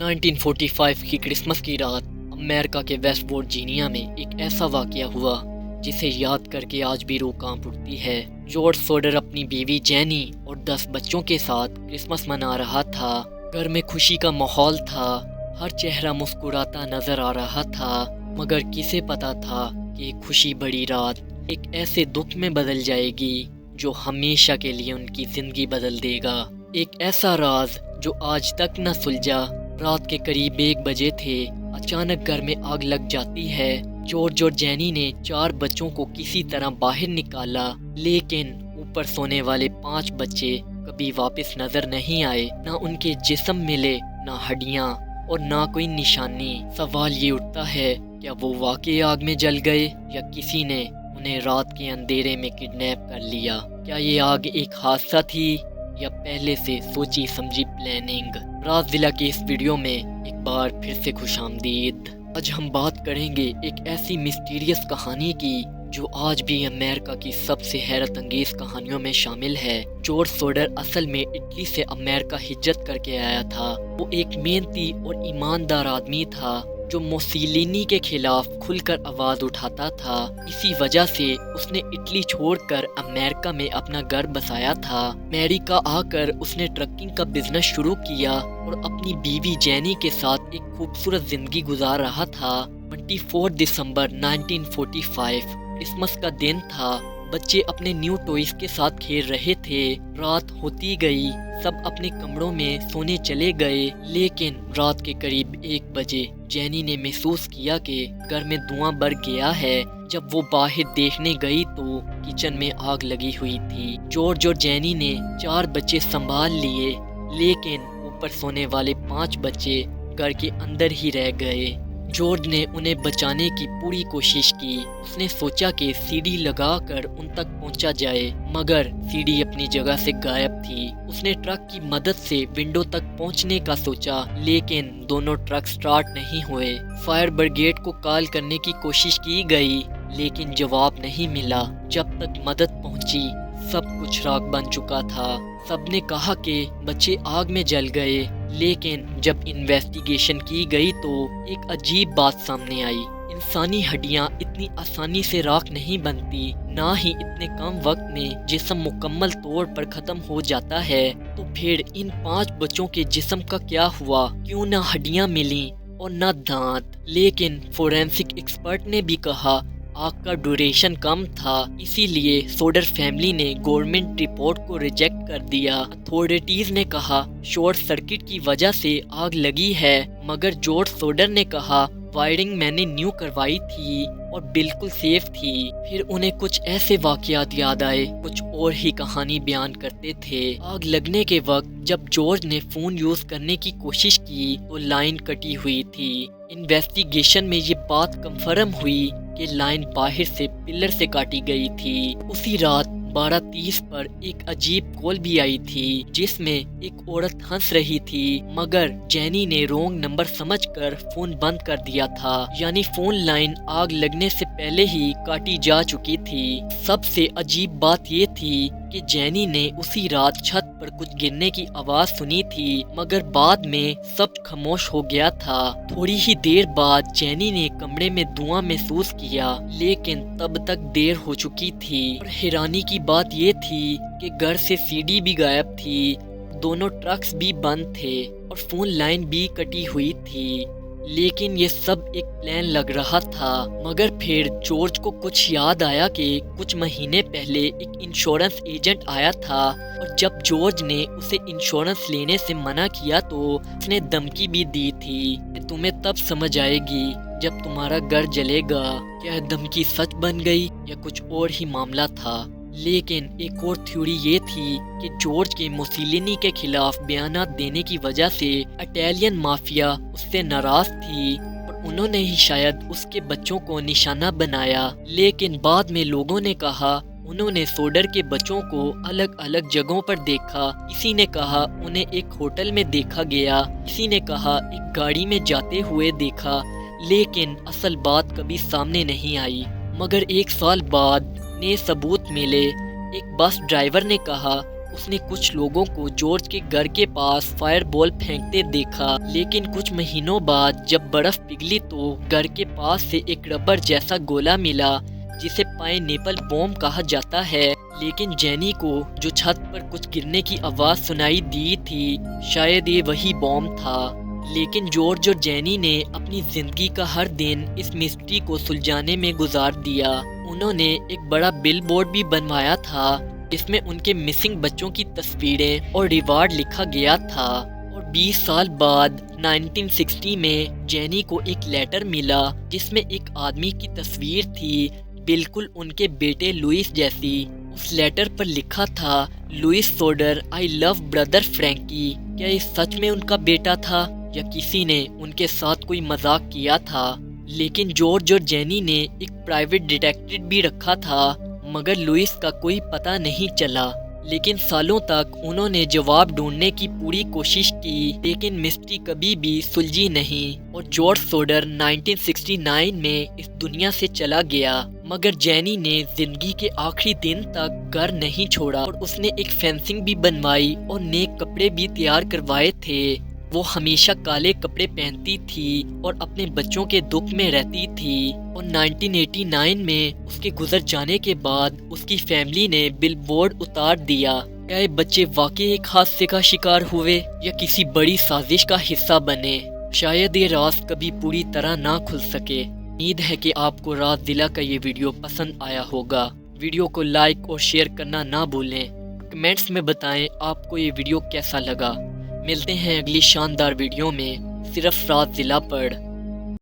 1945 کی کرسمس کی رات امریکہ کے ویسٹ ورجینیا میں ایک ایسا واقعہ ہوا جسے یاد کر کے آج بھی روح کانپ اٹھتی ہے۔ جارج سوڈر اپنی بیوی جینی اور 10 بچوں کے ساتھ کرسمس منا رہا تھا۔ گھر میں خوشی کا ماحول تھا، ہر چہرہ مسکراتا نظر آ رہا تھا، مگر کسے پتا تھا کہ ایک خوشی بڑی رات ایک ایسے دکھ میں بدل جائے گی جو ہمیشہ کے لیے ان کی زندگی بدل دے گا۔ ایک ایسا راز جو آج تک نہ سلجھا۔ رات کے قریب 1 بجے تھے، اچانک گھر میں آگ لگ جاتی ہے۔ جارج اور جینی نے 4 بچوں کو کسی طرح باہر نکالا، لیکن اوپر سونے والے 5 بچے کبھی واپس نظر نہیں آئے۔ نہ ان کے جسم ملے، نہ ہڈیاں اور نہ کوئی نشانی۔ سوال یہ اٹھتا ہے، کیا وہ واقعی آگ میں جل گئے یا کسی نے انہیں رات کے اندھیرے میں کڈنیپ کر لیا؟ کیا یہ آگ ایک حادثہ تھی یا پہلے سے سوچی سمجھی پلاننگ؟ راز ضلع کے اس ویڈیو میں ایک بار پھر سے خوش آمدید۔ آج ہم بات کریں گے ایک ایسی مسٹیریس کہانی کی جو آج بھی امریکہ کی سب سے حیرت انگیز کہانیوں میں شامل ہے۔ جارج سوڈر اصل میں اٹلی سے امریکہ ہجرت کر کے آیا تھا۔ وہ ایک محنتی اور ایماندار آدمی تھا جو موسولینی کے خلاف کھل کر آواز اٹھاتا تھا۔ اسی وجہ سے اس نے اٹلی چھوڑ کر امریکہ میں اپنا گھر بسایا تھا۔ امریکہ آ کر اس نے ٹرکنگ کا بزنس شروع کیا اور اپنی بیوی جینی کے ساتھ ایک خوبصورت زندگی گزار رہا تھا۔ 24 دسمبر 1945 کرسمس کا دن تھا۔ بچے اپنے نیو ٹوائز کے ساتھ کھیل رہے تھے۔ رات ہوتی گئی، سب اپنے کمروں میں سونے چلے گئے، لیکن رات کے قریب 1 بجے جینی نے محسوس کیا کہ گھر میں دھواں بڑھ گیا ہے۔ جب وہ باہر دیکھنے گئی تو کچن میں آگ لگی ہوئی تھی۔ جارج اور جینی نے 4 بچے سنبھال لیے، لیکن اوپر سونے والے 5 بچے گھر کے اندر ہی رہ گئے۔ جارج نے انہیں بچانے کی پوری کوشش کی۔ اس نے سوچا کہ سیڑھی لگا کر ان تک پہنچا جائے، مگر سیڑھی اپنی جگہ سے غائب تھی۔ اس نے ٹرک کی مدد سے ونڈو تک پہنچنے کا سوچا، لیکن دونوں ٹرک سٹارٹ نہیں ہوئے۔ فائر بریگیڈ کو کال کرنے کی کوشش کی گئی، لیکن جواب نہیں ملا۔ جب تک مدد پہنچی، سب کچھ راکھ بن چکا تھا۔ سب نے کہا کہ بچے آگ میں جل گئے، لیکن جب انویسٹیگیشن کی گئی تو ایک عجیب بات سامنے آئی۔ انسانی ہڈیاں اتنی آسانی سے راکھ نہیں بنتی، نہ ہی اتنے کم وقت میں جسم مکمل طور پر ختم ہو جاتا ہے۔ تو پھر ان 5 بچوں کے جسم کا کیا ہوا؟ کیوں نہ ہڈیاں ملیں اور نہ دانت؟ لیکن فورینسک ایکسپرٹ نے بھی کہا آگ کا ڈیوریشن کم تھا، اسی لیے سوڈر فیملی نے گورنمنٹ رپورٹ کو ریجیکٹ کر دیا۔ اتھارٹیز نے کہا شارٹ سرکٹ کی وجہ سے آگ لگی ہے، مگر جارج سوڈر نے کہا وائرنگ میں نے نیو کروائی تھی اور بالکل سیف تھی۔ پھر انہیں کچھ ایسے واقعات یاد آئے، کچھ اور ہی کہانی بیان کرتے تھے۔ آگ لگنے کے وقت جب جارج نے فون یوز کرنے کی کوشش کی تو لائن کٹی ہوئی تھی۔ انویسٹیگیشن میں یہ بات کنفرم ہوئی کہ لائن باہر سے پلر سے کاٹی گئی تھی۔ اسی رات 12:30 پر ایک عجیب کال بھی آئی تھی جس میں ایک عورت ہنس رہی تھی، مگر جینی نے رونگ نمبر سمجھ کر فون بند کر دیا تھا، یعنی فون لائن آگ لگنے سے پہلے ہی کاٹی جا چکی تھی۔ سب سے عجیب بات یہ تھی کہ جینی نے اسی رات چھت پر کچھ گرنے کی آواز سنی تھی، مگر بعد میں سب خاموش ہو گیا تھا۔ تھوڑی ہی دیر بعد جینی نے کمرے میں دھواں محسوس کیا، لیکن تب تک دیر ہو چکی تھی۔ اور حیرانی کی بات یہ تھی کہ گھر سے سیڑھی بھی غائب تھی، دونوں ٹرکس بھی بند تھے اور فون لائن بھی کٹی ہوئی تھی۔ لیکن یہ سب ایک پلان لگ رہا تھا۔ مگر پھر جارج کو کچھ یاد آیا کہ کچھ مہینے پہلے ایک انشورنس ایجنٹ آیا تھا، اور جب جارج نے اسے انشورنس لینے سے منع کیا تو اس نے دھمکی بھی دی تھی کہ تمہیں تب سمجھ آئے گی جب تمہارا گھر جلے گا۔ کیا دھمکی سچ بن گئی یا کچھ اور ہی معاملہ تھا؟ لیکن ایک اور تھیوری یہ تھی کہ جارج کے موسولینی کے خلاف بیانات دینے کی وجہ سے اٹیلین مافیا اس سے ناراض تھی اور انہوں نے ہی شاید اس کے بچوں کو نشانہ بنایا۔ لیکن بعد میں لوگوں نے کہا انہوں نے سوڈر کے بچوں کو الگ الگ جگہوں پر دیکھا۔ کسی نے کہا انہیں ایک ہوٹل میں دیکھا گیا، کسی نے کہا ایک گاڑی میں جاتے ہوئے دیکھا، لیکن اصل بات کبھی سامنے نہیں آئی۔ مگر 1 سال بعد نئے ثبوت ملے۔ ایک بس ڈرائیور نے کہا اس نے کچھ لوگوں کو جارج کے گھر کے پاس فائر بال پھینکتے دیکھا، لیکن کچھ مہینوں بعد جب برف پگھلی تو گھر کے پاس سے ایک ربڑ جیسا گولا ملا جسے پائن ایپل بوم کہا جاتا ہے۔ لیکن جینی کو جو چھت پر کچھ گرنے کی آواز سنائی دی تھی، شاید یہ وہی بوم تھا۔ لیکن جارج اور جینی نے اپنی زندگی کا ہر دن اس مسٹری کو سلجھانے میں گزار دیا۔ انہوں نے ایک بڑا بل بورڈ بھی بنوایا تھا جس میں ان کے مسنگ بچوں کی تصویریں اور ریوارڈ لکھا گیا تھا۔ اور 20 سال بعد 1960 میں جینی کو ایک لیٹر ملا جس میں ایک آدمی کی تصویر تھی، بالکل ان کے بیٹے لوئس جیسی۔ اس لیٹر پر لکھا تھا، لوئس سوڈر آئی لو بردر فرینکی۔ کیا یہ سچ میں ان کا بیٹا تھا یا کسی نے ان کے ساتھ کوئی مذاق کیا تھا؟ لیکن جارج اور جینی نے ایک پرائیویٹ ڈیٹیکٹیو بھی رکھا تھا، مگر لوئس کا کوئی پتہ نہیں چلا۔ لیکن سالوں تک انہوں نے جواب ڈھونڈنے کی پوری کوشش کی، لیکن مسٹری کبھی بھی سلجھی نہیں، اور جارج سوڈر 1969 میں اس دنیا سے چلا گیا۔ مگر جینی نے زندگی کے آخری دن تک گھر نہیں چھوڑا، اور اس نے ایک فینسنگ بھی بنوائی اور نئے کپڑے بھی تیار کروائے تھے۔ وہ ہمیشہ کالے کپڑے پہنتی تھی اور اپنے بچوں کے دکھ میں رہتی تھی، اور 1989 میں اس کے گزر جانے کے بعد اس کی فیملی نے بل بورڈ اتار دیا۔ کیا یہ بچے واقعی ایک حادثے کا شکار ہوئے یا کسی بڑی سازش کا حصہ بنے؟ شاید یہ راز کبھی پوری طرح نہ کھل سکے۔ امید ہے کہ آپ کو راز ضلع کا یہ ویڈیو پسند آیا ہوگا۔ ویڈیو کو لائک اور شیئر کرنا نہ بھولیں۔ کمنٹس میں بتائیں آپ کو یہ ویڈیو کیسا لگا۔ ملتے ہیں اگلی شاندار ویڈیو میں، صرف راز ضلع پر۔